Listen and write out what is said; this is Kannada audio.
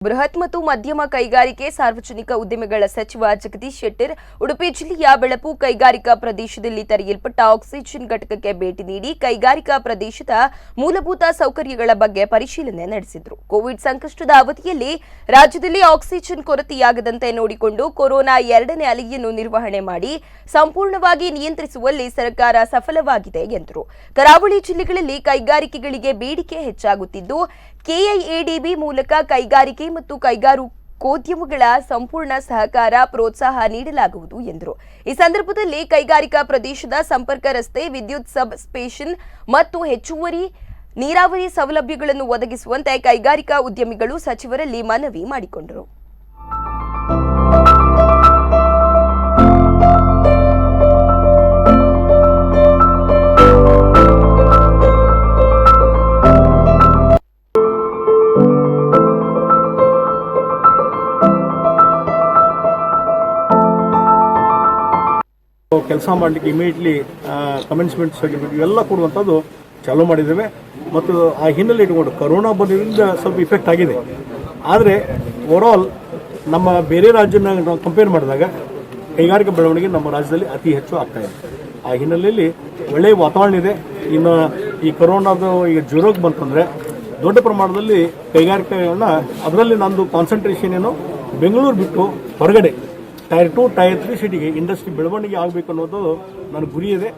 ಬೃಹತ್ ಮತ್ತು ಮಧ್ಯಮ ಕೈಗಾರಿಕೆ ಸಾರ್ವಜನಿಕ ಉದ್ಯಮಗಳ ಸಚಿವ ಜಗದೀಶ್ ಶೆಟ್ಟರ್ ಉಡುಪಿ ಜಿಲ್ಲೆಯ ಬೆಳಪು ಕೈಗಾರಿಕಾ ಪ್ರದೇಶದಲ್ಲಿ ತೆರೆಯಲ್ಪಟ್ಟ ಆಕ್ಸಿಜನ್ ಘಟಕಕ್ಕೆ ಭೇಟಿ ನೀಡಿ ಕೈಗಾರಿಕಾ ಪ್ರದೇಶದ ಮೂಲಭೂತ ಸೌಕರ್ಯಗಳ ಬಗ್ಗೆ ಪರಿಶೀಲನೆ ನಡೆಸಿದರು. ಕೋವಿಡ್ ಸಂಕಷ್ಟದ ಅವಧಿಯಲ್ಲಿ ರಾಜ್ಯದಲ್ಲಿ ಆಕ್ಸಿಜನ್ ಕೊರತೆಯಾಗದಂತೆ ನೋಡಿಕೊಂಡು ಕೊರೋನಾ ಎರಡನೇ ಅಲೆಯನ್ನು ನಿರ್ವಹಣೆ ಮಾಡಿ ಸಂಪೂರ್ಣವಾಗಿ ನಿಯಂತ್ರಿಸುವಲ್ಲಿ ಸರ್ಕಾರ ಸಫಲವಾಗಿದೆ ಎಂದರು. ಕರಾವಳಿ ಜಿಲ್ಲೆಗಳಲ್ಲಿ ಕೈಗಾರಿಕೆಗಳಿಗೆ ಬೇಡಿಕೆ ಹೆಚ್ಚಾಗುತ್ತಿದ್ದು ಕೆಐಎಡಿಬಿ ಮೂಲಕ ಕೈಗಾರಿಕೆ ಮತ್ತು ಕೈಗಾರಿಕೋದ್ಯಮಗಳ ಸಂಪೂರ್ಣ ಸಹಕಾರ ಪ್ರೋತ್ಸಾಹ ನೀಡಲಾಗುವುದು ಎಂದರು. ಈ ಸಂದರ್ಭದಲ್ಲಿ ಕೈಗಾರಿಕಾ ಪ್ರದೇಶದ ಸಂಪರ್ಕ ರಸ್ತೆ, ವಿದ್ಯುತ್ ಸಬ್ ಸ್ಟೇಷನ್ ಮತ್ತು ಹೆಚ್ಚುವರಿ ನೀರಾವರಿ ಸೌಲಭ್ಯಗಳನ್ನು ಒದಗಿಸುವಂತೆ ಕೈಗಾರಿಕಾ ಉದ್ಯಮಿಗಳು ಸಚಿವರಲ್ಲಿ ಮನವಿ ಮಾಡಿಕೊಂಡರು. ಕೆಲಸ ಮಾಡಲಿಕ್ಕೆ ಇಮಿಡಿಯೇಟ್ಲಿ ಕಮೆನ್ಸ್ಮೆಂಟ್ ಸರ್ಟಿಫಿಕೇಟ್ ಇವೆಲ್ಲ ಕೊಡುವಂಥದ್ದು ಚಾಲೂ ಮಾಡಿದ್ದೇವೆ. ಮತ್ತು ಆ ಹಿನ್ನೆಲೆ ಇಟ್ಕೊಂಡು ಕೊರೋನಾ ಬಂದಿದ್ದರಿಂದ ಸ್ವಲ್ಪ ಇಫೆಕ್ಟ್ ಆಗಿದೆ. ಆದರೆ ಓವರಾಲ್ ನಮ್ಮ ಬೇರೆ ರಾಜ್ಯನ ನಾವು ಕಂಪೇರ್ ಮಾಡಿದಾಗ ಕೈಗಾರಿಕಾ ಬೆಳವಣಿಗೆ ನಮ್ಮ ರಾಜ್ಯದಲ್ಲಿ ಅತಿ ಹೆಚ್ಚು ಆಗ್ತಾ ಇದೆ. ಆ ಹಿನ್ನೆಲೆಯಲ್ಲಿ ಒಳ್ಳೆಯ ವಾತಾವರಣ ಇದೆ. ಇನ್ನು ಈ ಕೊರೋನಾದು ಈಗ ಜೀರೋಗೆ ಬಂತಂದರೆ ದೊಡ್ಡ ಪ್ರಮಾಣದಲ್ಲಿ ಕೈಗಾರಿಕೆಗಳನ್ನ, ಅದರಲ್ಲಿ ನಂದು ಕಾನ್ಸಂಟ್ರೇಷನ್ ಏನು ಬೆಂಗಳೂರು ಬಿಟ್ಟು ಹೊರಗಡೆ ಟೈರ್ 2, ಟೈರ್ 3 ಸಿಟಿಗೆ ಇಂಡಸ್ಟ್ರಿ ಬೆಳವಣಿಗೆ ಆಗಬೇಕು ಅನ್ನೋದು ನನ್ನ ಗುರಿ ಇದೆ.